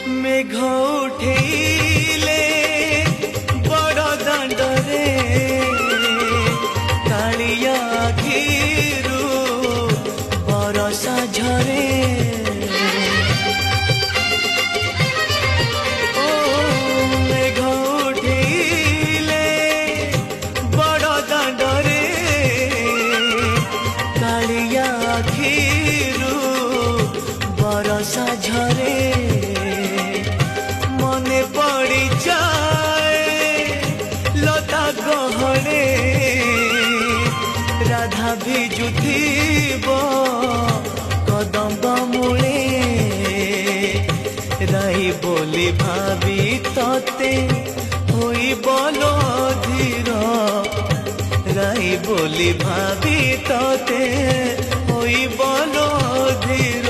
मेघ उठेले बड़ दांडरे कालिया आखिरू बरसा झरे मेघ उठेले बड़ दांडरे कालिया आखिरू बरसा झरे मने पड़ी जाए लता गहने राधा भिजुथिब कदम्ब मूले राई बोली भाभी तते होई बोलो धीर राई बोली भाभी तते होई बोलो धीर